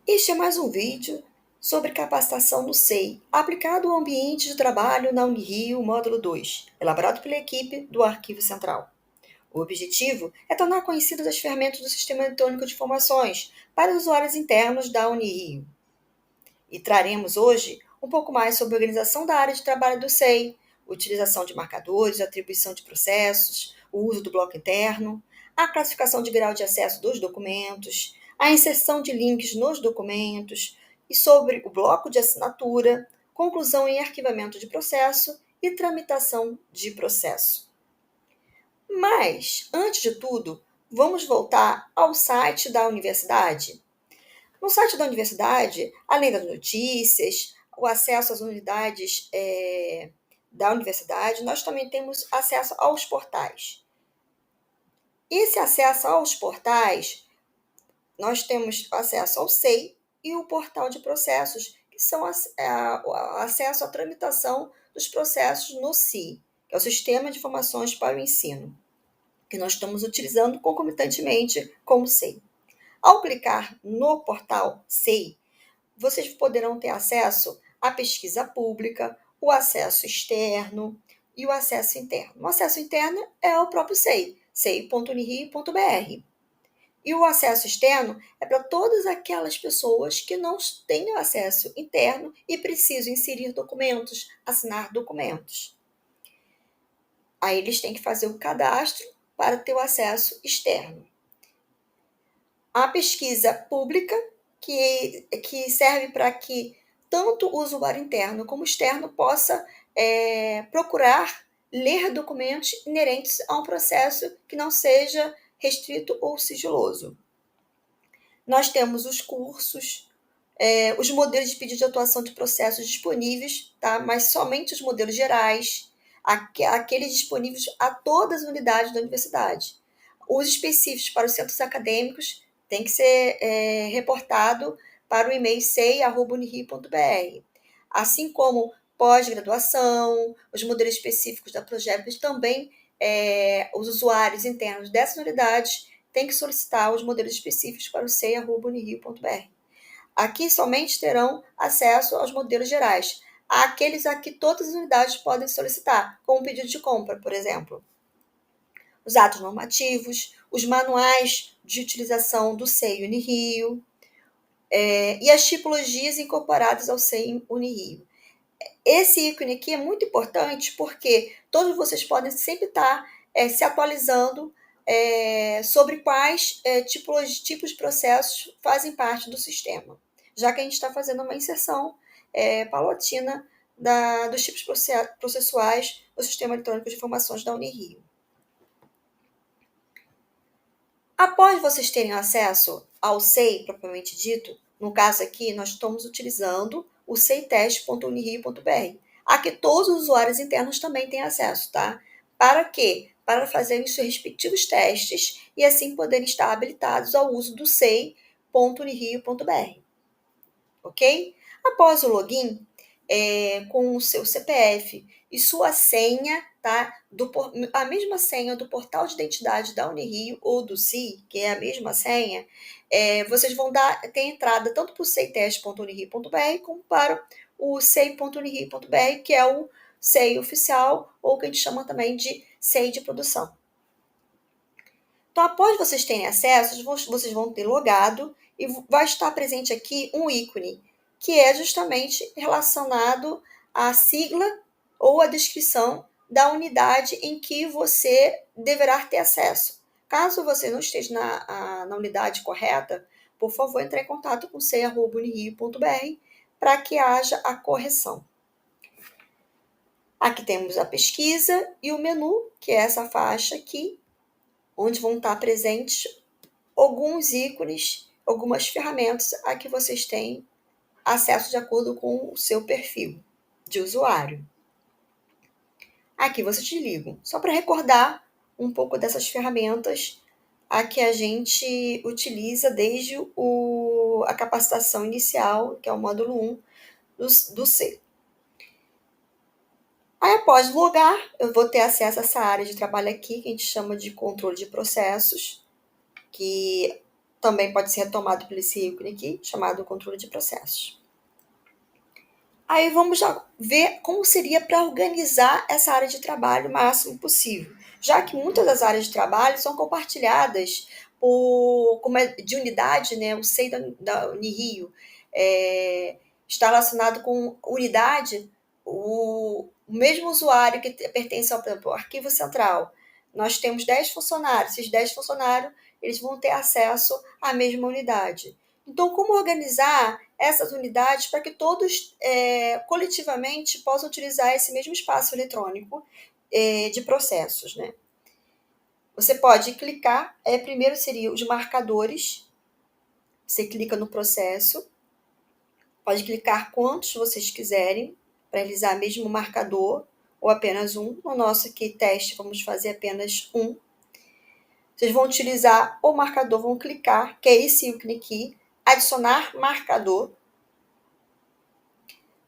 Este é mais um vídeo sobre capacitação no SEI, aplicado ao ambiente de trabalho na Unirio Módulo 2, elaborado pela equipe do Arquivo Central. O objetivo é tornar conhecidas as ferramentas do Sistema Eletrônico de Informações para os usuários internos da Unirio. E traremos hoje um pouco mais sobre a organização da área de trabalho do SEI, utilização de marcadores, atribuição de processos, o uso do bloco interno, a classificação de grau de acesso dos documentos, a inserção de links nos documentos e sobre o bloco de assinatura, conclusão e arquivamento de processo e tramitação de processo. Mas, antes de tudo, vamos voltar ao site da universidade. No site da universidade, além das notícias, o acesso às unidades da universidade, nós também temos acesso aos portais. Esse acesso aos portais, nós temos acesso ao SEI e o portal de processos, que são o acesso à tramitação dos processos no SI, que é o Sistema de Informações para o Ensino, que nós estamos utilizando concomitantemente com o SEI. Ao clicar no portal SEI, vocês poderão ter acesso à pesquisa pública, o acesso externo e o acesso interno. O acesso interno é o próprio SEI, sei.unirio.br. E o acesso externo é para todas aquelas pessoas que não têm acesso interno e precisam inserir documentos, assinar documentos. Aí eles têm que fazer o cadastro para ter o acesso externo. A pesquisa pública, que serve para que tanto o usuário interno como externo possa procurar ler documentos inerentes a um processo que não seja restrito ou sigiloso. Nós temos os cursos, os modelos de pedido de atuação de processos disponíveis, tá? Mas somente os modelos gerais, aqueles disponíveis a todas as unidades da universidade. Os específicos para os centros acadêmicos tem que ser reportado para o e-mail sei@unirio.br. Assim como pós-graduação, os modelos específicos da Projetos também, os usuários internos dessas unidades têm que solicitar os modelos específicos para o sei@unirio.br. Aqui somente terão acesso aos modelos gerais, aqueles a que todas as unidades podem solicitar, como pedido de compra, por exemplo. Os atos normativos, os manuais de utilização do SEI Unirio e as tipologias incorporadas ao SEI Unirio. Esse ícone aqui é muito importante porque todos vocês podem sempre estar se atualizando sobre quais tipos de processos fazem parte do sistema, já que a gente está fazendo uma inserção paulatina dos tipos processuais do Sistema Eletrônico de Informações da Unirio. Após vocês terem acesso ao SEI propriamente dito, no caso aqui nós estamos utilizando o seitest.unirio.br, a que todos os usuários internos também têm acesso, tá? Para quê? Para fazerem seus respectivos testes e assim poderem estar habilitados ao uso do sei.unirio.br, ok? Após o login, com o seu CPF e sua senha, tá? A mesma senha do portal de identidade da Unirio ou do SI, que é a mesma senha, vocês vão ter entrada tanto para o seitest.unirio.br como para o sei.unirio.br, que é o SEI oficial, ou que a gente chama também de SEI de produção. Então, após vocês terem acesso, vocês vão ter logado e vai estar presente aqui um ícone, que é justamente relacionado à sigla ou à descrição da unidade em que você deverá ter acesso. Caso você não esteja na unidade correta, por favor, entre em contato com sei@unirio.br para que haja a correção. Aqui temos a pesquisa e o menu, que é essa faixa aqui, onde vão estar presentes alguns ícones, algumas ferramentas a que vocês têm acesso de acordo com o seu perfil de usuário. Aqui vocês ligam, só para recordar um pouco dessas ferramentas a que a gente utiliza desde a capacitação inicial, que é o módulo 1 do SEI. Aí, após logar, eu vou ter acesso a essa área de trabalho aqui, que a gente chama de controle de processos, que também pode ser retomado por esse ícone aqui, chamado controle de processos. Aí vamos já ver como seria para organizar essa área de trabalho o máximo possível, já que muitas das áreas de trabalho são compartilhadas como é de unidade, né? O SEI da Unirio está relacionado com unidade, o mesmo usuário que pertence ao, por exemplo, ao arquivo central. Nós temos 10 funcionários, esses 10 funcionários eles vão ter acesso à mesma unidade. Então, como organizar essas unidades para que todos coletivamente possam utilizar esse mesmo espaço eletrônico de processos, né? Você pode clicar, primeiro seria os marcadores, você clica no processo, pode clicar quantos vocês quiserem para realizar mesmo marcador, ou apenas um. No nosso aqui teste, vamos fazer apenas um. Vocês vão utilizar o marcador, vão clicar, que é esse ícone aqui, adicionar marcador.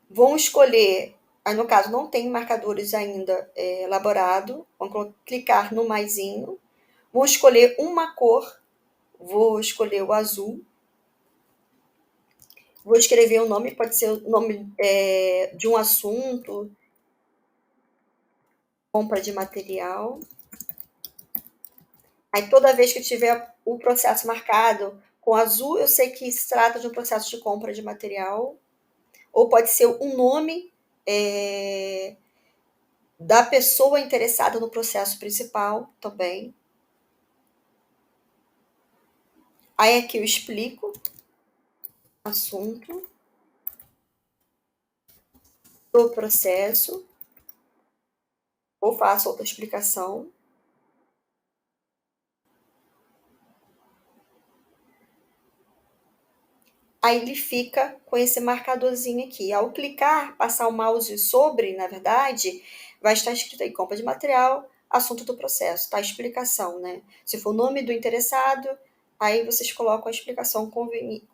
Vão escolher, aí no caso não tem marcadores ainda elaborado, vão clicar no maisinho, vou escolher uma cor, vou escolher o azul, vou escrever o nome, pode ser o nome de um assunto, compra de material. Aí toda vez que eu tiver o processo marcado com azul, eu sei que se trata de um processo de compra de material, ou pode ser um nome da pessoa interessada no processo principal também. Aí aqui eu explico assunto do processo, ou faço outra explicação. Aí ele fica com esse marcadorzinho aqui. Ao clicar, passar o mouse sobre, na verdade, vai estar escrito aí compra de material, assunto do processo, tá? A explicação, né? Se for o nome do interessado, aí vocês colocam a explicação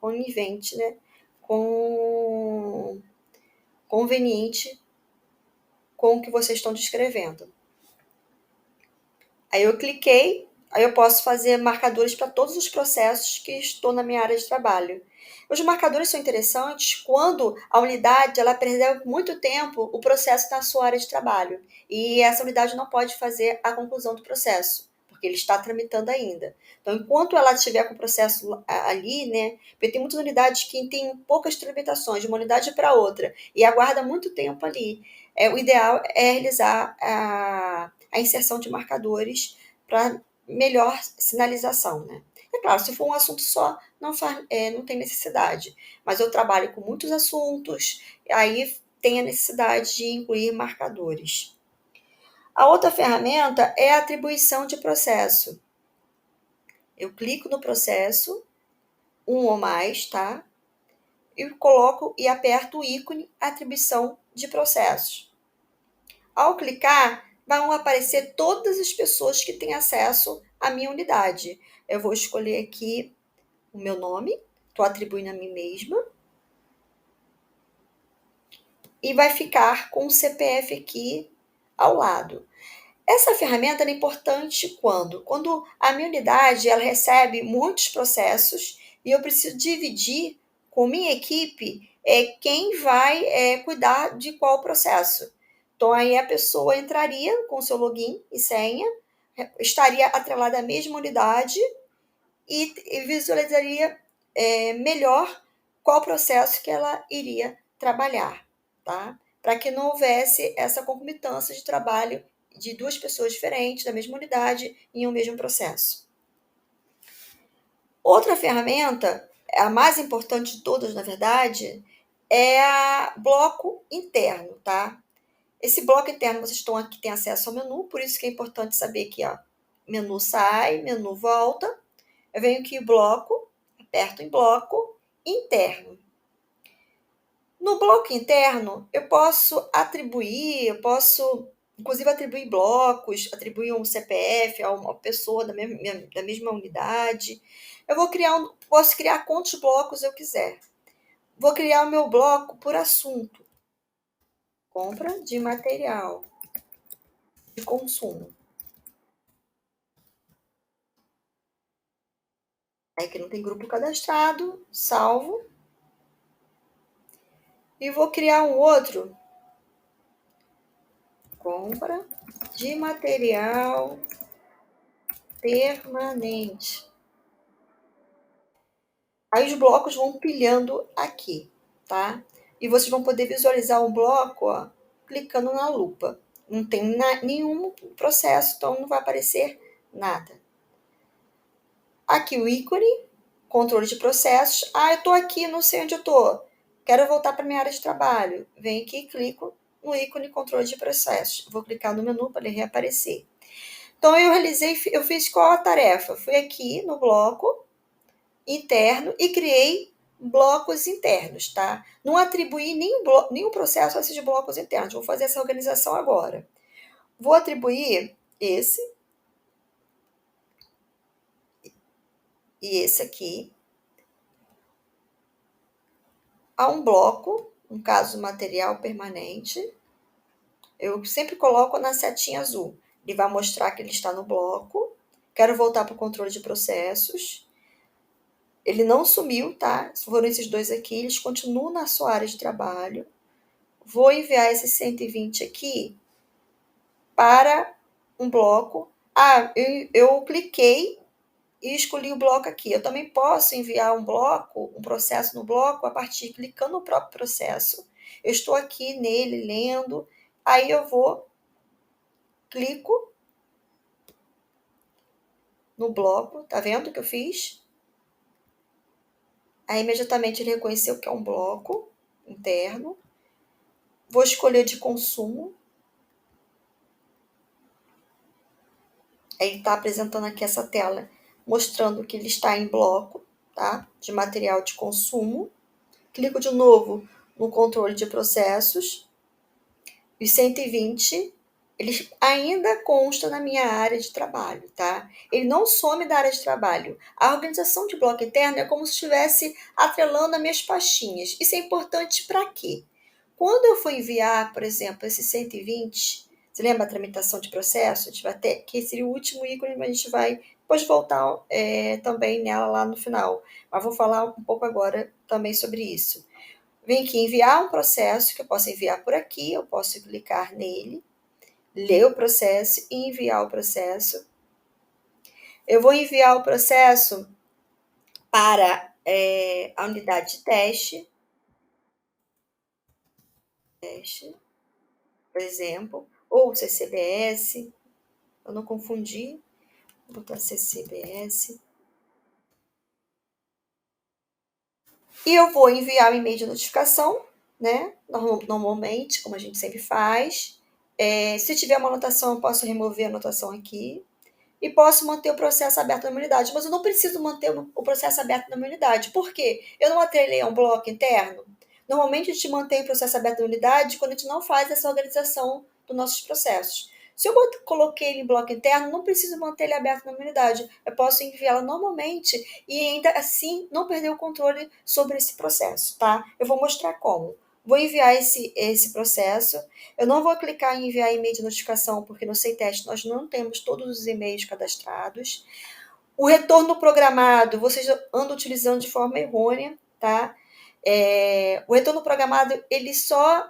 conivente, né? Conveniente com o que vocês estão descrevendo. Aí eu cliquei, aí eu posso fazer marcadores para todos os processos que estou na minha área de trabalho. Os marcadores são interessantes quando a unidade ela perdeu muito tempo o processo na sua área de trabalho e essa unidade não pode fazer a conclusão do processo, porque ele está tramitando ainda. Então, enquanto ela estiver com o processo ali, né, porque tem muitas unidades que têm poucas tramitações de uma unidade para outra e aguarda muito tempo ali. O ideal é realizar a inserção de marcadores para melhor sinalização, né? É claro, se for um assunto só, não tem necessidade. Mas eu trabalho com muitos assuntos, aí tem a necessidade de incluir marcadores. A outra ferramenta é a atribuição de processo. Eu clico no processo, um ou mais, tá? E coloco e aperto o ícone atribuição de processos. Ao clicar, vão aparecer todas as pessoas que têm acesso à minha unidade. Eu vou escolher aqui o meu nome, estou atribuindo a mim mesma, e vai ficar com o CPF aqui ao lado. Essa ferramenta é importante quando a minha unidade ela recebe muitos processos e eu preciso dividir com minha equipe quem vai cuidar de qual processo. Então, aí a pessoa entraria com seu login e senha, estaria atrelada à mesma unidade e visualizaria melhor qual processo que ela iria trabalhar, tá? Para que não houvesse essa concomitância de trabalho de duas pessoas diferentes da mesma unidade em um mesmo processo. Outra ferramenta, a mais importante de todas, na verdade, é a bloco interno, tá? Esse bloco interno, vocês estão aqui, tem acesso ao menu, por isso que é importante saber que, ó, menu sai, menu volta. Eu venho aqui em bloco, aperto em bloco interno. No bloco interno, eu posso inclusive atribuir blocos, atribuir um CPF a uma pessoa da mesma unidade. Posso criar quantos blocos eu quiser. Vou criar o meu bloco por assunto. Compra de material de consumo. Aqui não tem grupo cadastrado, salvo. E vou criar um outro. Compra de material permanente. Aí os blocos vão pilhando aqui, tá? E vocês vão poder visualizar um bloco, ó, clicando na lupa. Não tem nenhum processo, então não vai aparecer nada. Aqui o ícone, controle de processos. Ah, eu tô aqui, não sei onde eu tô. Quero voltar para minha área de trabalho. Venho aqui e clico no ícone controle de processos. Vou clicar no menu para ele reaparecer. Então eu fiz qual a tarefa? Fui aqui no bloco interno e criei blocos internos, tá? Não atribuí nenhum processo a esses blocos internos. Vou fazer essa organização agora. Vou atribuir esse e esse aqui a um bloco, no caso material permanente. Eu sempre coloco na setinha azul. Ele vai mostrar que ele está no bloco. Quero voltar para o controle de processos. Ele não sumiu, tá? Foram esses dois aqui, eles continuam na sua área de trabalho. Vou enviar esse 120 aqui para um bloco. Ah, eu cliquei e escolhi o bloco aqui. Eu também posso enviar um bloco, um processo no bloco, a partir clicando no próprio processo. Eu estou aqui nele, lendo. Aí eu vou, clico no bloco, tá vendo o que eu fiz? Aí imediatamente ele reconheceu que é um bloco interno. Vou escolher de consumo. Ele está apresentando aqui essa tela, mostrando que ele está em bloco, tá? De material de consumo. Clico de novo no controle de processos. Os 120, ele ainda consta na minha área de trabalho, tá? Ele não some da área de trabalho. A organização de bloco interno é como se estivesse atrelando as minhas pastinhas. Isso é importante para quê? Quando eu for enviar, por exemplo, esse 120, você lembra a tramitação de processo? A gente vai ter, que seria o último ícone, mas a gente vai depois voltar também nela lá no final. Mas vou falar um pouco agora também sobre isso. Vem aqui enviar um processo, que eu posso enviar por aqui, eu posso clicar nele, ler o processo e enviar o processo. Eu vou enviar o processo para a unidade de teste, por exemplo, ou CCBS, eu não confundi, vou botar CCBS. E eu vou enviar o e-mail de notificação, né? Normalmente, como a gente sempre faz. Se tiver uma anotação, eu posso remover a anotação aqui. E posso manter o processo aberto na minha unidade. Mas eu não preciso manter o processo aberto na minha unidade. Por quê? Eu não atrelei a um bloco interno. Normalmente a gente mantém o processo aberto na unidade quando a gente não faz essa organização dos nossos processos. Se eu coloquei ele em bloco interno, não preciso manter ele aberto na minha unidade. Eu posso enviá-la normalmente e ainda assim não perder o controle sobre esse processo, tá? Eu vou mostrar como. Vou enviar esse processo. Eu não vou clicar em enviar e-mail de notificação, porque no SeiTeste nós não temos todos os e-mails cadastrados. O retorno programado, vocês andam utilizando de forma errônea, tá? O retorno programado, ele só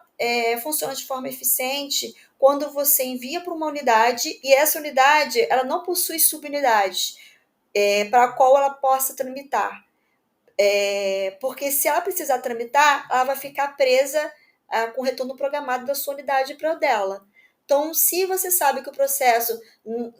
funciona de forma eficiente quando você envia para uma unidade e essa unidade, ela não possui subunidades para a qual ela possa tramitar. Porque se ela precisar tramitar, ela vai ficar presa com o retorno programado da sua unidade para o dela. Então, se você sabe que o processo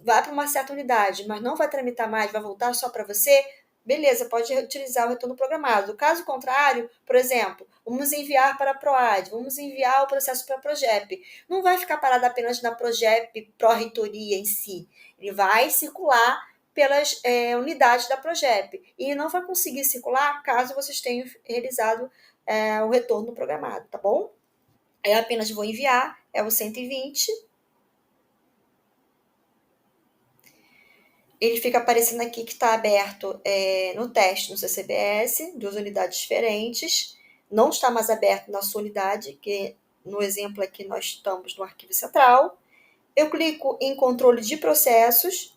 vai para uma certa unidade, mas não vai tramitar mais, vai voltar só para você, beleza, pode utilizar o retorno programado. Caso contrário, por exemplo, vamos enviar para a PROAD, vamos enviar o processo para a PROGEP. Não vai ficar parado apenas na PROGEP, Pró-Reitoria em si. Ele vai circular pelas unidades da PROGEP. E não vai conseguir circular caso vocês tenham realizado o retorno programado, tá bom? Eu apenas vou enviar, é o 120. Ele fica aparecendo aqui que está aberto no teste no CCBS, duas unidades diferentes. Não está mais aberto na sua unidade, que no exemplo aqui nós estamos no arquivo central. Eu clico em controle de processos.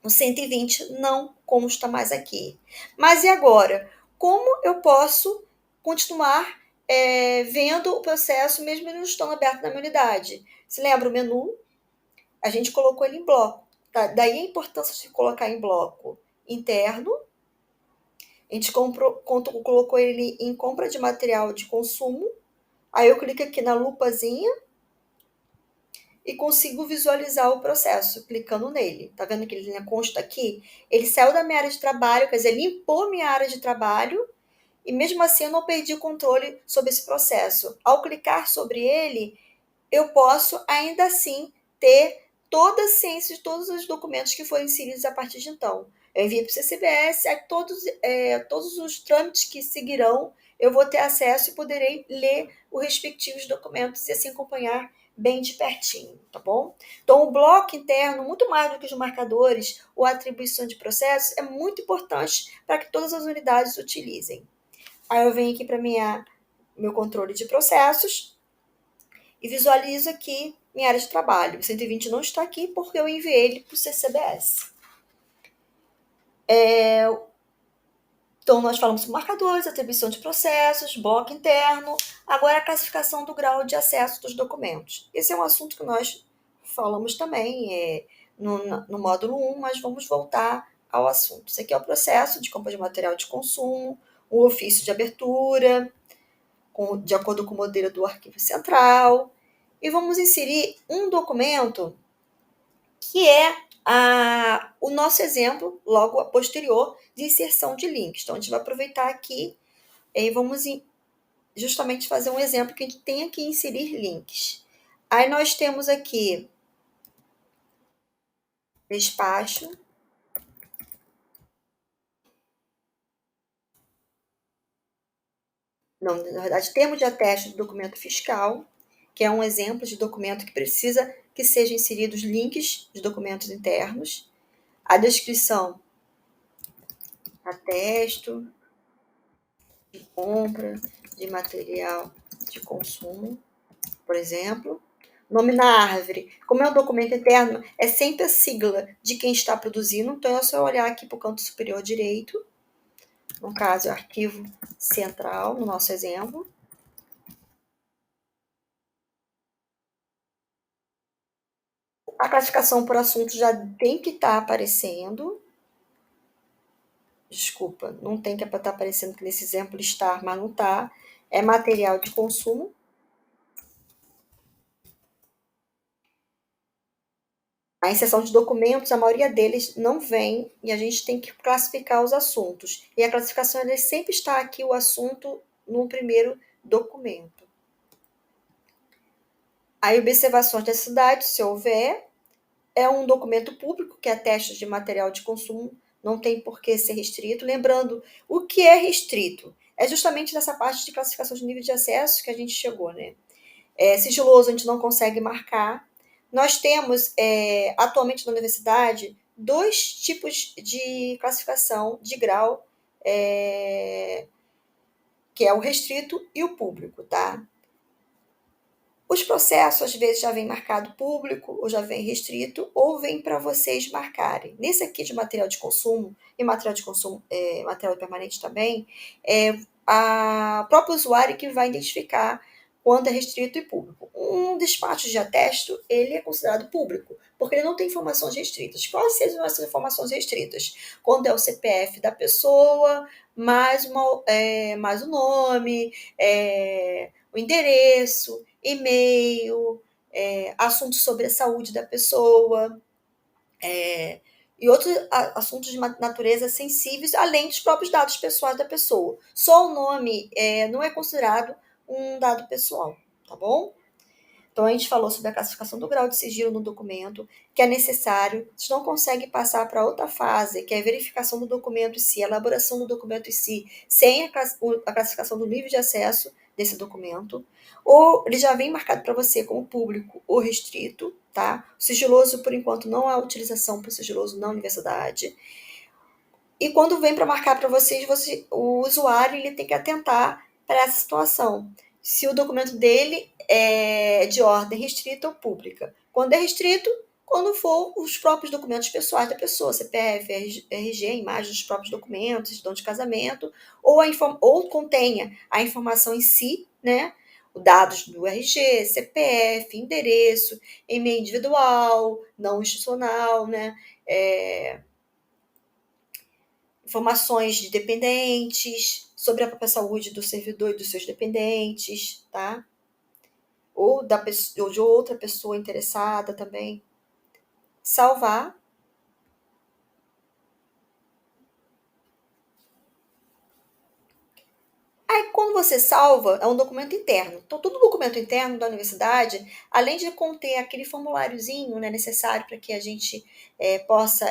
No 120 não consta mais aqui. Mas e agora? Como eu posso continuar vendo o processo mesmo ele não estando aberto na minha unidade? Se lembra o menu? A gente colocou ele em bloco. Tá? Daí a importância de colocar em bloco interno. A gente colocou ele em compra de material de consumo. Aí eu clico aqui na lupazinha e consigo visualizar o processo clicando nele. Tá vendo que ele consta aqui? Ele saiu da minha área de trabalho, quer dizer, limpou minha área de trabalho e mesmo assim eu não perdi o controle sobre esse processo. Ao clicar sobre ele, eu posso ainda assim ter toda a ciência de todos os documentos que foram inseridos a partir de então. Eu envio para o CCBS, todos os trâmites que seguirão, eu vou ter acesso e poderei ler os respectivos documentos e assim acompanhar bem de pertinho, tá bom? Então, o bloco interno, muito mais do que os marcadores ou a atribuição de processos, é muito importante para que todas as unidades utilizem. Aí eu venho aqui para meu controle de processos e visualizo aqui minha área de trabalho. O 120 não está aqui porque eu enviei ele para o CCBS. Então, nós falamos sobre marcadores, atribuição de processos, bloco interno, agora a classificação do grau de acesso dos documentos. Esse é um assunto que nós falamos também no módulo 1, mas vamos voltar ao assunto. Esse aqui é o processo de compra de material de consumo, o ofício de abertura, de acordo com o modelo do arquivo central, e vamos inserir um documento que é o nosso exemplo, logo a posterior, de inserção de links. Então, a gente vai aproveitar aqui e vamos justamente fazer um exemplo que a gente tenha que inserir links. Aí nós temos aqui despacho. Não, na verdade, termo de ateste do documento fiscal, que é um exemplo de documento que precisa que sejam inseridos links de documentos internos. A descrição, atesto de compra de material de consumo, por exemplo. Nome na árvore. Como é um documento interno, é sempre a sigla de quem está produzindo, então é só olhar aqui para o canto superior direito. No caso, é o arquivo central, no nosso exemplo. A classificação por assunto já tem que estar aparecendo. Desculpa, não tem que estar aparecendo que nesse exemplo estar, mas não está. É material de consumo. A inserção de documentos, a maioria deles não vem e a gente tem que classificar os assuntos. E a classificação ele sempre está aqui o assunto no primeiro documento. Aí, observações da cidade, se houver, é um documento público que atesta de material de consumo, não tem por que ser restrito. Lembrando, o que é restrito? É justamente nessa parte de classificação de nível de acesso que a gente chegou, né? Sigiloso a gente não consegue marcar. Nós temos, atualmente na universidade, 2 tipos de classificação de grau, que é o restrito e o público, tá? Os processos, às vezes, já vem marcado público, ou já vem restrito, ou vem para vocês marcarem. Nesse aqui de material de consumo, e material de consumo, material permanente também, é a própria usuário que vai identificar quando é restrito e público. Um despacho de atesto, ele é considerado público, porque ele não tem informações restritas. Quais sejam essas informações restritas? Quando é o CPF da pessoa, mais o nome, o endereço, e-mail, assuntos sobre a saúde da pessoa, e outros assuntos de natureza sensíveis, além dos próprios dados pessoais da pessoa. Só o nome não é considerado um dado pessoal, tá bom? Então, a gente falou sobre a classificação do grau de sigilo no documento, que é necessário, a gente não consegue passar para outra fase, que é a verificação do documento em si, a elaboração do documento em si, sem a classificação do nível de acesso desse documento, ou ele já vem marcado para você como público ou restrito, tá? O sigiloso, por enquanto, não há utilização para o sigiloso na universidade. E quando vem para marcar para vocês, o usuário ele tem que atentar para essa situação. Se o documento dele é de ordem restrita ou pública. Quando é restrito, quando for os próprios documentos pessoais da pessoa, CPF, RG, imagem dos próprios documentos, certidão de casamento, ou contenha a informação em si, né? Dados do RG, CPF, endereço, e-mail individual, não institucional, né? Informações de dependentes, sobre a própria saúde do servidor e dos seus dependentes, tá? Ou de outra pessoa interessada também. Salvar. Aí, quando você salva, é um documento interno. Então, todo documento interno da universidade, além de conter aquele formuláriozinho, né, necessário para que a gente possa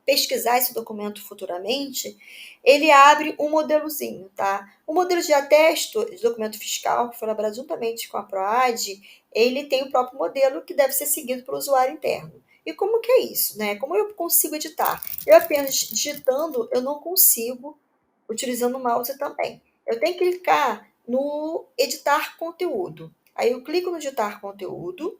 pesquisar esse documento futuramente, ele abre um modelozinho, tá? O modelo de atesto de documento fiscal, que foi elaborado juntamente com a PROAD, ele tem o próprio modelo que deve ser seguido pelo usuário interno. E como que é isso, né? Como eu consigo editar? Eu apenas digitando, eu não consigo, utilizando o mouse também. Eu tenho que clicar no editar conteúdo. Aí eu clico no editar conteúdo,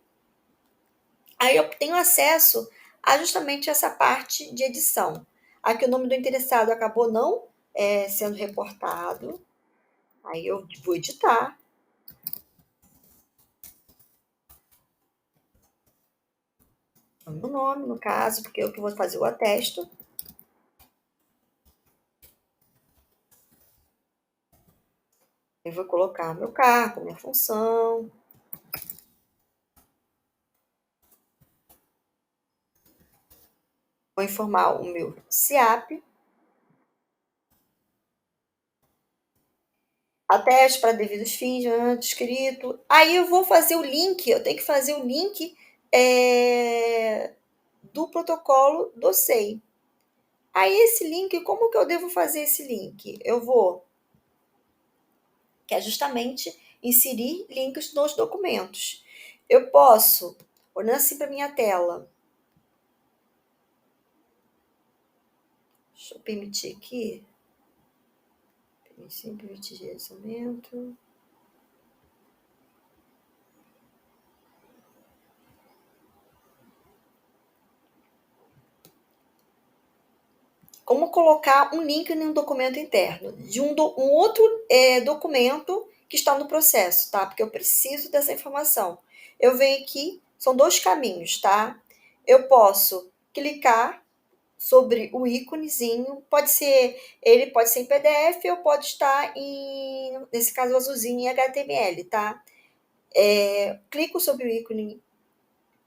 aí eu tenho acesso a justamente essa parte de edição. Aqui o nome do interessado acabou não sendo reportado, aí eu vou editar. O meu nome, no caso, porque eu que vou fazer o atesto. Eu vou colocar meu cargo, minha função. Vou informar o meu CIAP. Ateste para devidos fins, descrito. Aí eu vou fazer o link, eu tenho que fazer o link do protocolo do SEI. Aí esse link, como que eu devo fazer esse link? Eu vou, que é justamente inserir links nos documentos. Eu posso, olhando assim para minha tela, deixa eu permitir aqui, permitir gerenciamento. Como colocar um link em um documento interno de um outro documento que está no processo, tá? Porque eu preciso dessa informação. Eu venho aqui, são dois caminhos, tá? Eu posso clicar sobre o íconezinho, ele pode ser em PDF ou pode estar nesse caso azulzinho, em HTML, tá? Clico sobre o ícone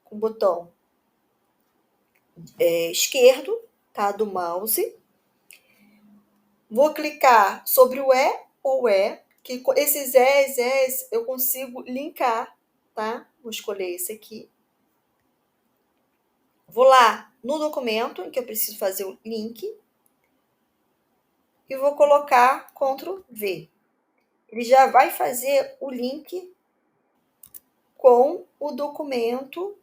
com o botão esquerdo, tá? Do mouse. Vou clicar sobre o E ou E, que esses Es eu consigo linkar, tá? Vou escolher esse aqui. Vou lá no documento em que eu preciso fazer o link e vou colocar Ctrl V. Ele já vai fazer o link com o documento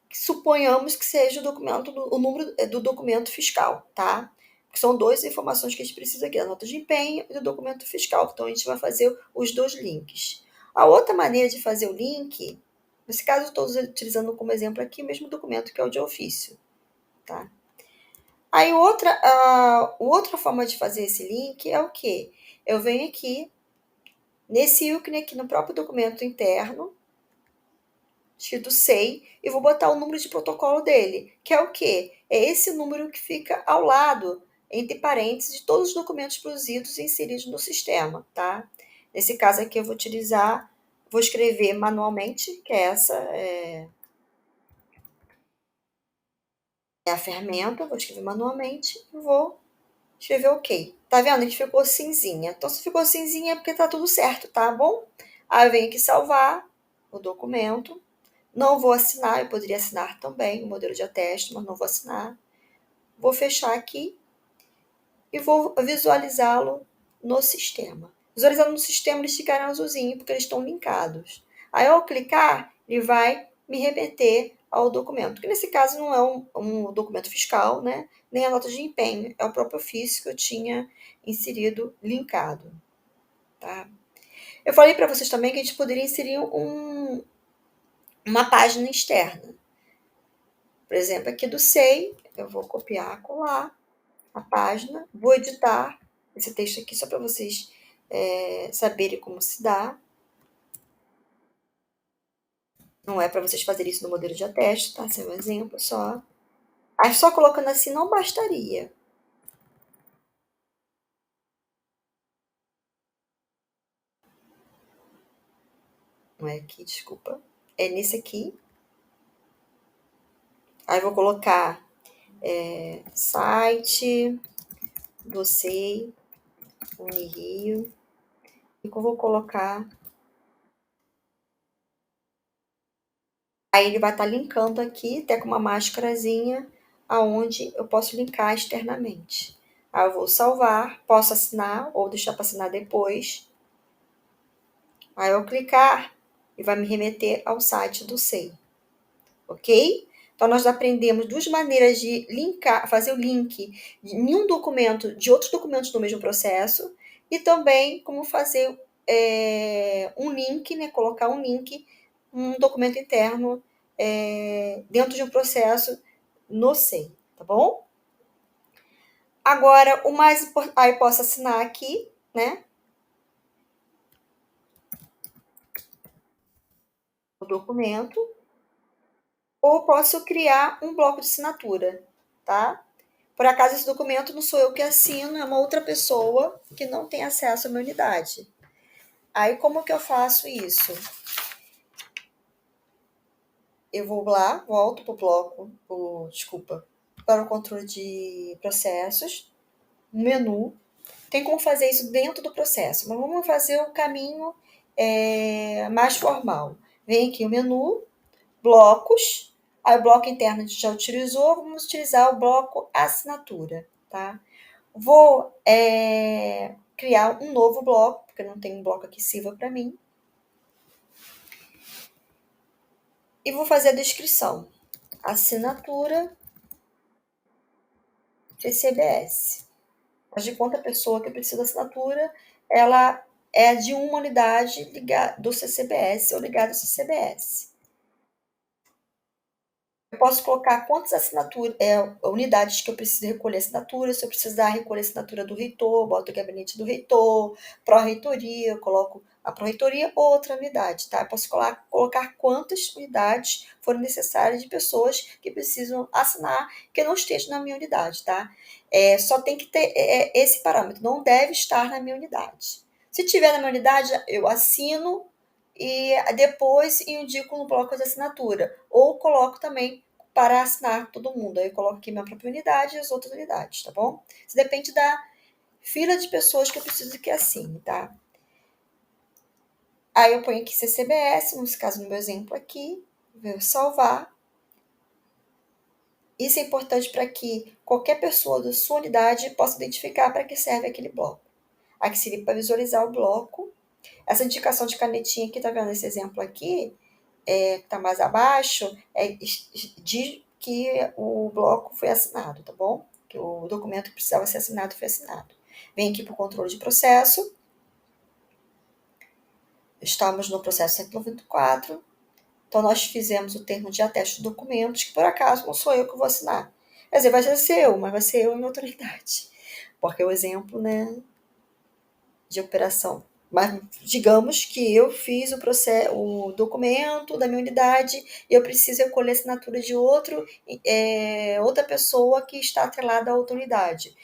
que suponhamos que seja o número do documento fiscal, tá? São duas informações que a gente precisa aqui, a nota de empenho e do documento fiscal. Então, a gente vai fazer os dois links. A outra maneira de fazer o link, nesse caso, eu estou utilizando como exemplo aqui o mesmo documento que é o de ofício, tá? Aí, outra forma de fazer esse link é o quê? Eu venho aqui, nesse ícone aqui no próprio documento interno, escrito SEI, e vou botar o número de protocolo dele, que é o quê? É esse número que fica ao lado, entre parênteses, de todos os documentos produzidos e inseridos no sistema, tá? Nesse caso aqui eu vou escrever manualmente, que essa é a ferramenta, vou escrever manualmente e vou escrever OK. Tá vendo? Ele ficou cinzinha. Então, se ficou cinzinha é porque tá tudo certo, tá bom? Aí eu venho aqui salvar o documento. Não vou assinar, eu poderia assinar também o modelo de ateste, mas não vou assinar. Vou fechar aqui e vou visualizá-lo no sistema. Visualizando no sistema, eles ficarão azulzinho, porque eles estão linkados. Aí, ao clicar, ele vai me remeter ao documento, que nesse caso não é um documento fiscal, né? Nem a nota de empenho, é o próprio ofício que eu tinha inserido linkado. Tá? Eu falei para vocês também que a gente poderia inserir uma página externa. Por exemplo, aqui do SEI, eu vou copiar, colar a página, vou editar esse texto aqui só para vocês saberem como se dá. Não é para vocês fazerem isso no modelo de ateste, tá? Esse é um exemplo só. Aí só colocando assim não bastaria. Não é aqui, desculpa. É nesse aqui. Aí vou colocar site do SEI, Unirio. E que eu vou colocar. Aí ele vai estar linkando aqui, até com uma máscarazinha, aonde eu posso linkar externamente. Aí eu vou salvar, posso assinar ou deixar para assinar depois. Aí eu clicar e vai me remeter ao site do SEI. Ok? Então, nós aprendemos duas maneiras de linkar, fazer o link em um documento de outros documentos no mesmo processo e também como fazer um link, né, colocar um link, um documento interno dentro de um processo no SEI, tá bom? Agora, o mais importante, aí posso assinar aqui, né, o documento, ou posso criar um bloco de assinatura, tá? Por acaso, esse documento não sou eu que assino, é uma outra pessoa que não tem acesso à minha unidade. Aí, como que eu faço isso? Eu vou lá, volto para o bloco, para o controle de processos, menu. Tem como fazer isso dentro do processo, mas vamos fazer o caminho mais formal. Vem aqui o menu, blocos. Aí o bloco interno a gente já utilizou, vamos utilizar o bloco assinatura, tá? Vou criar um novo bloco, porque não tem um bloco aqui que sirva para mim. E vou fazer a descrição. Assinatura CCBS. Faz de conta a pessoa que precisa da assinatura, ela é de uma unidade do CCBS ou ligada ao CCBS. Eu posso colocar quantas assinaturas, unidades que eu preciso recolher assinatura. Se eu precisar recolher assinatura do reitor, boto o gabinete do reitor, pró-reitoria, eu coloco a pró-reitoria ou outra unidade, tá? Eu posso colocar quantas unidades forem necessárias de pessoas que precisam assinar que não estejam na minha unidade, tá? Só tem que ter esse parâmetro, não deve estar na minha unidade. Se tiver na minha unidade, eu assino e depois indico no bloco de assinatura. Ou coloco também para assinar todo mundo. Aí eu coloco aqui minha própria unidade e as outras unidades, tá bom? Isso depende da fila de pessoas que eu preciso que assine, tá? Aí eu ponho aqui CCBS, nesse caso no meu exemplo aqui, vou salvar. Isso é importante para que qualquer pessoa da sua unidade possa identificar para que serve aquele bloco. Aqui seria para visualizar o bloco. Essa indicação de canetinha aqui, tá vendo esse exemplo aqui? Que está mais abaixo, diz que o bloco foi assinado, tá bom? Que o documento que precisava ser assinado foi assinado. Vem aqui para o controle de processo. Estamos no processo 194. Então, nós fizemos o termo de ateste de documentos, que por acaso não sou eu que vou assinar. Quer dizer, vai ser eu, mas vai ser eu em autoridade. Porque é o exemplo, né, de operação. Mas digamos que eu fiz o documento da minha unidade e eu preciso recolher a assinatura de outra pessoa que está atrelada à outra unidade.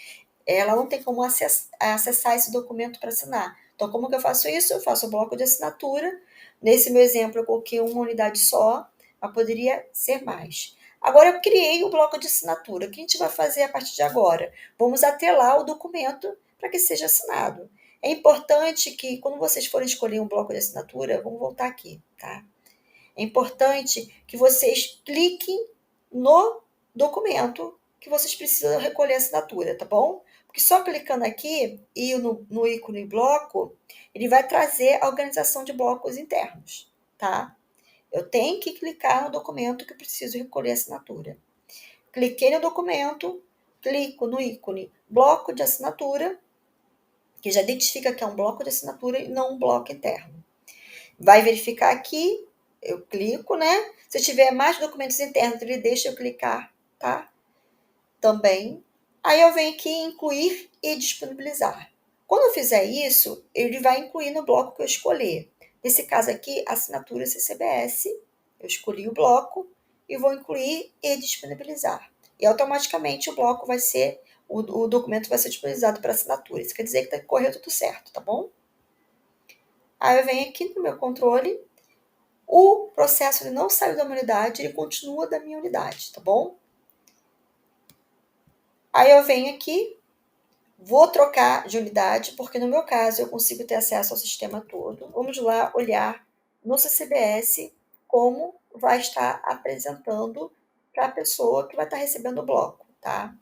Ela não tem como acessar esse documento para assinar. Então, como que eu faço isso? Eu faço o bloco de assinatura. Nesse meu exemplo, eu coloquei uma unidade só, mas poderia ser mais. Agora, eu criei o bloco de assinatura. O que a gente vai fazer a partir de agora? Vamos atrelar o documento para que seja assinado. É importante que, quando vocês forem escolher um bloco de assinatura, vamos voltar aqui, tá? É importante que vocês cliquem no documento que vocês precisam recolher a assinatura, tá bom? Porque só clicando aqui e no ícone bloco, ele vai trazer a organização de blocos internos, tá? Eu tenho que clicar no documento que eu preciso recolher a assinatura. Cliquei no documento, clico no ícone bloco de assinatura, que já identifica que é um bloco de assinatura e não um bloco interno. Vai verificar aqui, eu clico, né? Se tiver mais documentos internos, ele deixa eu clicar, tá? Também. Aí eu venho aqui em incluir e disponibilizar. Quando eu fizer isso, ele vai incluir no bloco que eu escolher. Nesse caso aqui, assinatura CCBS. Eu escolhi o bloco e vou incluir e disponibilizar. E automaticamente o bloco vai ser, o documento vai ser disponibilizado para assinatura. Isso quer dizer que correu tudo certo, tá bom? Aí eu venho aqui no meu controle. O processo ele não saiu da minha unidade, ele continua da minha unidade, tá bom? Aí eu venho aqui, vou trocar de unidade, porque no meu caso eu consigo ter acesso ao sistema todo. Vamos lá olhar no CCBS como vai estar apresentando para a pessoa que vai estar recebendo o bloco, tá?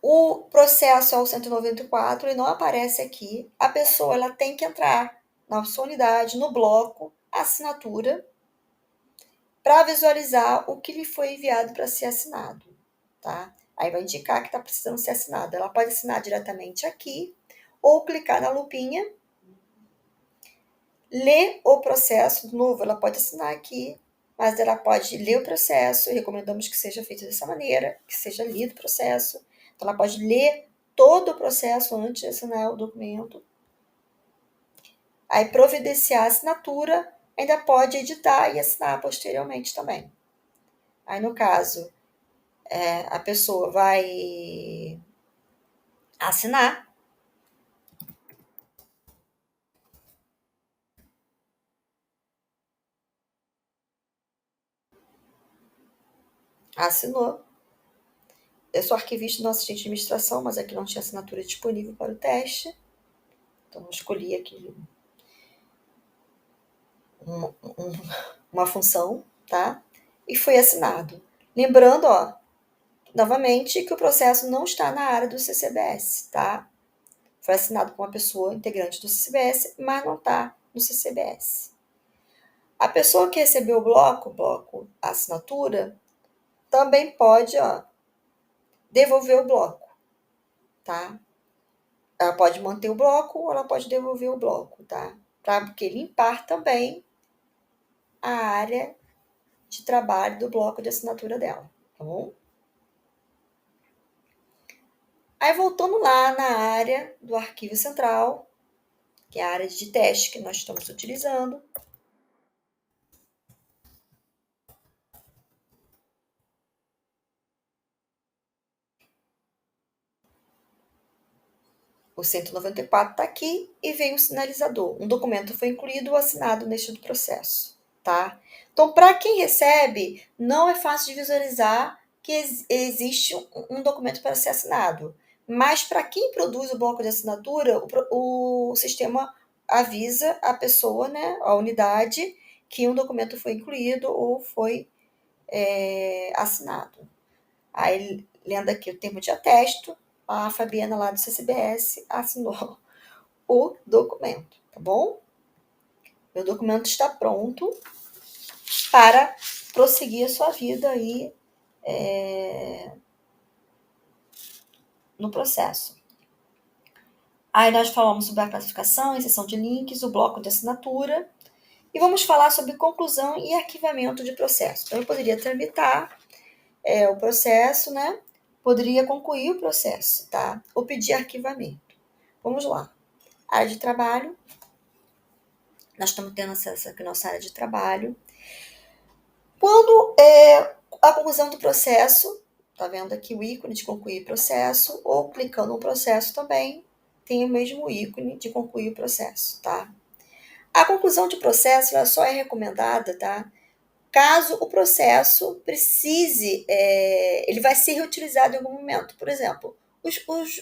O processo é o 194 e não aparece aqui. A pessoa ela tem que entrar na sua unidade, no bloco, assinatura, para visualizar o que lhe foi enviado para ser assinado, tá? Aí vai indicar que está precisando ser assinado. Ela pode assinar diretamente aqui ou clicar na lupinha, ler o processo. De novo, ela pode assinar aqui, mas ela pode ler o processo. Recomendamos que seja feito dessa maneira, que seja lido o processo. Então, ela pode ler todo o processo antes de assinar o documento. Aí, providenciar a assinatura, ainda pode editar e assinar posteriormente também. Aí, no caso, a pessoa vai assinar. Assinou. Eu sou arquivista do nosso assistente de administração, mas aqui não tinha assinatura disponível para o teste. Então, eu escolhi aqui uma função, tá? E foi assinado. Lembrando, ó, novamente, que o processo não está na área do CCBS, tá? Foi assinado por uma pessoa integrante do CCBS, mas não está no CCBS. A pessoa que recebeu o bloco assinatura, também pode, ó, devolver o bloco, tá? Ela pode manter o bloco ou ela pode devolver o bloco, tá? Para que limpar também a área de trabalho do bloco de assinatura dela, tá bom? Aí voltando lá na área do arquivo central, que é a área de teste que nós estamos utilizando. O 194 está aqui e vem o sinalizador. Um documento foi incluído ou assinado neste processo, tá? Então, para quem recebe, não é fácil de visualizar que existe um documento para ser assinado. Mas para quem produz o bloco de assinatura, o sistema avisa a pessoa, né, a unidade, que um documento foi incluído ou foi assinado. Aí, lendo aqui o termo de atesto, a Fabiana lá do CCBS assinou o documento, tá bom? Meu documento está pronto para prosseguir a sua vida aí no processo. Aí nós falamos sobre a classificação, inserção de links, o bloco de assinatura e vamos falar sobre conclusão e arquivamento de processo. Então, eu poderia tramitar o processo, né? Poderia concluir o processo, tá? Ou pedir arquivamento. Vamos lá. Área de trabalho. Nós estamos tendo acesso aqui à nossa área de trabalho. Quando a conclusão do processo, tá vendo aqui o ícone de concluir processo, ou clicando no processo também, tem o mesmo ícone de concluir o processo, tá? A conclusão de processo, ela só é recomendada, tá? Caso o processo precise, ele vai ser reutilizado em algum momento. Por exemplo, os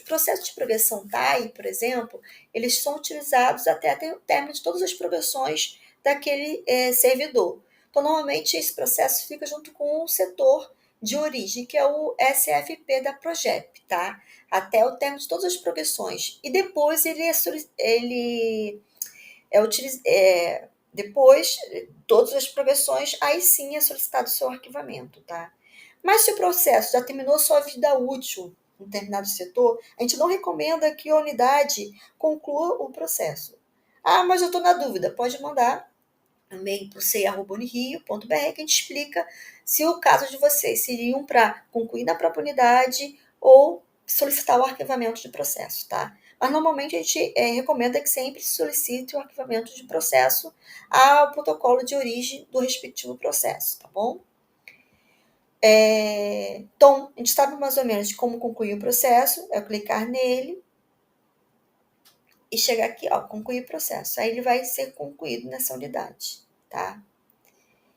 processos de progressão TAI, por exemplo, eles são utilizados até o término de todas as progressões daquele servidor. Então, normalmente, esse processo fica junto com o setor de origem, que é o SFP da Progep, tá? Até o término de todas as progressões. E depois depois, todas as progressões, aí sim é solicitado o seu arquivamento, tá? Mas se o processo já terminou sua vida útil em determinado setor, a gente não recomenda que a unidade conclua o processo. Ah, mas eu estou na dúvida. Pode mandar e-mail para o sei@unirio.br, que a gente explica se o caso de vocês seriam para concluir na própria unidade ou solicitar o arquivamento de processo, tá? Mas normalmente a gente recomenda que sempre solicite o arquivamento de processo ao protocolo de origem do respectivo processo, tá bom? Então, a gente sabe mais ou menos como concluir o processo, é clicar nele e chegar aqui, ó, concluir o processo. Aí ele vai ser concluído nessa unidade, tá?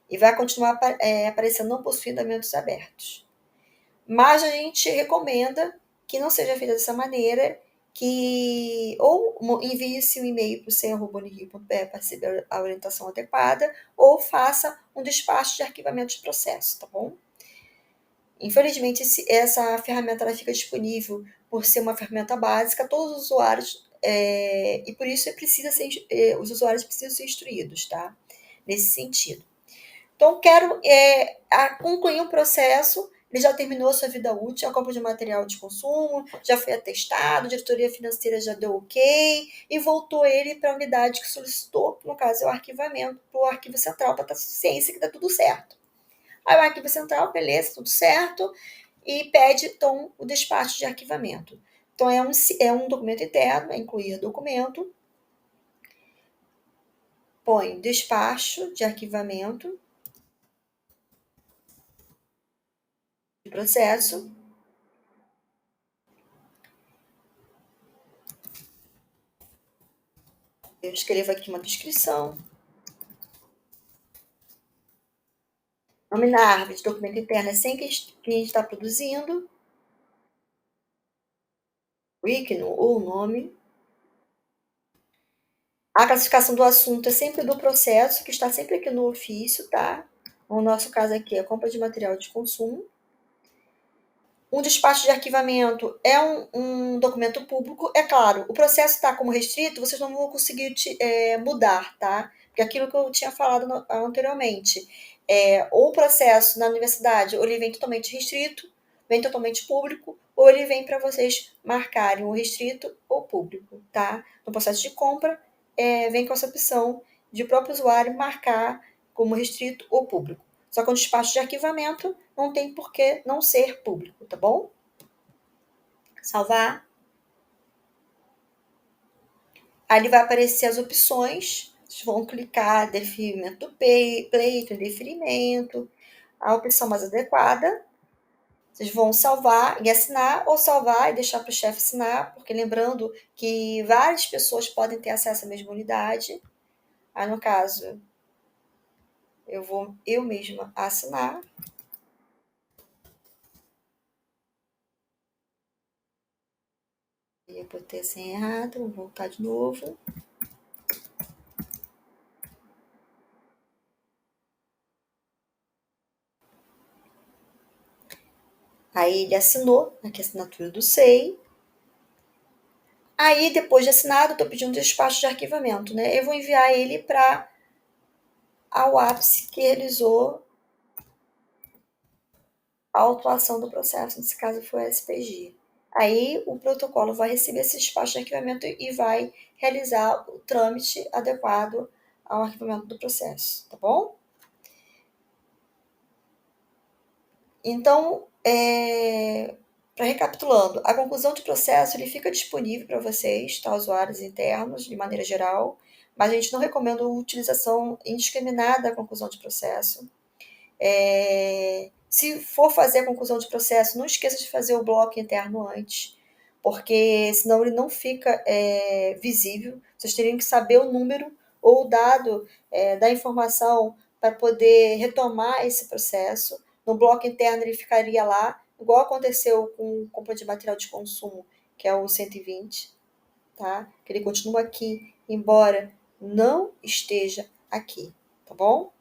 E vai continuar aparecendo não possui fundamentos abertos. Mas a gente recomenda que não seja feita dessa maneira, que ou envie-se um e-mail para o sem@unirio.br para receber a orientação adequada, ou faça um despacho de arquivamento de processo, tá bom? Infelizmente, essa ferramenta ela fica disponível por ser uma ferramenta básica, todos os usuários, e por isso os usuários precisam ser instruídos, tá? Nesse sentido. Então, quero concluir um processo, ele já terminou a sua vida útil, a compra de material de consumo, já foi atestado, a diretoria financeira já deu ok, e voltou ele para a unidade que solicitou, no caso é o arquivamento, para o arquivo central, para ter ciência que está tudo certo. Aí o arquivo central, beleza, tudo certo, e pede, então, o despacho de arquivamento. Então, é um documento interno, é incluir documento, põe despacho de arquivamento de processo, eu escrevo aqui uma descrição, nome na árvore de documento interno é sem que a gente está produzindo, o ícone ou o nome. A classificação do assunto é sempre do processo, que está sempre aqui no ofício, tá? No nosso caso aqui é compra de material de consumo. Um despacho de arquivamento é um documento público. É claro, o processo está como restrito, vocês não vão conseguir mudar, tá? Porque aquilo que eu tinha falado anteriormente, ou o processo na universidade, ou ele vem totalmente restrito, vem totalmente público, ou ele vem para vocês marcarem o restrito ou público, tá? No processo de compra, vem com essa opção de o próprio usuário marcar como restrito ou público. Só que o despacho de arquivamento não tem por que não ser público, tá bom? Salvar. Aí vai aparecer as opções. Vocês vão clicar deferimento do pleito, indeferimento, a opção mais adequada. Vocês vão salvar e assinar, ou salvar e deixar para o chefe assinar, porque lembrando que várias pessoas podem ter acesso à mesma unidade. Aí, no caso, eu vou eu mesma assinar. Eu botei a senha errada, vou voltar de novo. Aí ele assinou, aqui a assinatura do SEI. Aí, depois de assinado, estou pedindo despacho de arquivamento, né? Eu vou enviar ele para a UAPSE, que realizou a autuação do processo, nesse caso foi a SPG. Aí o protocolo vai receber esse despacho de arquivamento e vai realizar o trâmite adequado ao arquivamento do processo, tá bom? Então, para recapitulando, a conclusão de processo ele fica disponível para vocês, tá, usuários internos, de maneira geral, mas a gente não recomenda a utilização indiscriminada da conclusão de processo. Se for fazer a conclusão de processo, não esqueça de fazer o bloco interno antes, porque senão ele não fica visível. Vocês teriam que saber o número ou o dado da informação para poder retomar esse processo. No bloco interno ele ficaria lá, igual aconteceu com compra de material de consumo, que é o 120, tá? Que ele continua aqui, embora não esteja aqui, tá bom?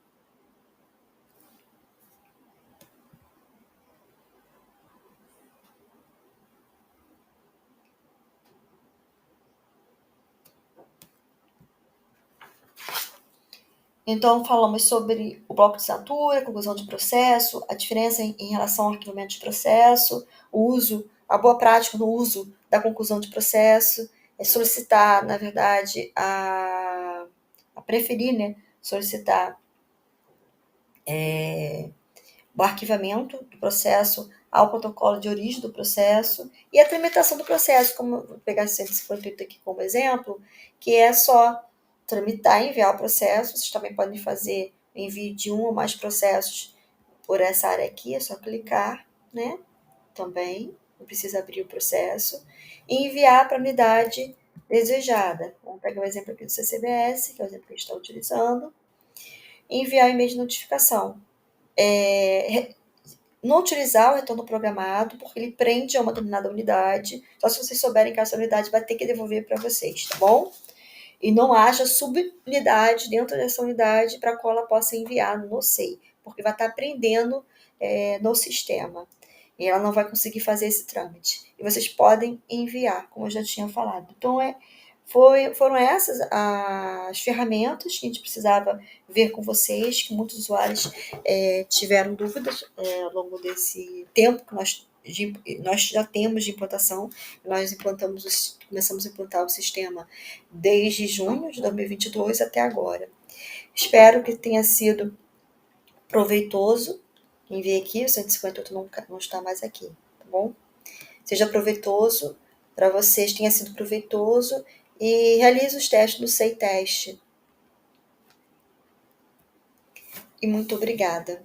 Então, falamos sobre o bloco de assinatura, conclusão de processo, a diferença em relação ao arquivamento de processo, o uso, a boa prática no uso da conclusão de processo, solicitar, na verdade, a preferir, né, solicitar o arquivamento do processo ao protocolo de origem do processo e a tramitação do processo, como vou pegar 158 aqui como exemplo, que é só tramitar e enviar o processo. Vocês também podem fazer o envio de um ou mais processos por essa área aqui, é só clicar, né? Também, não precisa abrir o processo, e enviar para a unidade desejada. Vamos pegar o exemplo aqui do CCBS, que é o exemplo que a gente está utilizando, e enviar o e-mail de notificação. Não utilizar o retorno programado, porque ele prende a uma determinada unidade, só se vocês souberem que essa unidade vai ter que devolver para vocês, tá bom? E não haja subunidade dentro dessa unidade para a qual ela possa enviar no SEI, porque vai estar prendendo no sistema. E ela não vai conseguir fazer esse trâmite. E vocês podem enviar, como eu já tinha falado. Então, foram essas as ferramentas que a gente precisava ver com vocês, que muitos usuários tiveram dúvidas ao longo desse tempo que nós já temos de implantação. Nós começamos a implantar o sistema desde junho de 2022 até agora. Espero que tenha sido proveitoso. Enviei aqui, o 158 não está mais aqui, tá bom? Seja proveitoso para vocês, tenha sido proveitoso e realize os testes do SEI Teste. E muito obrigada.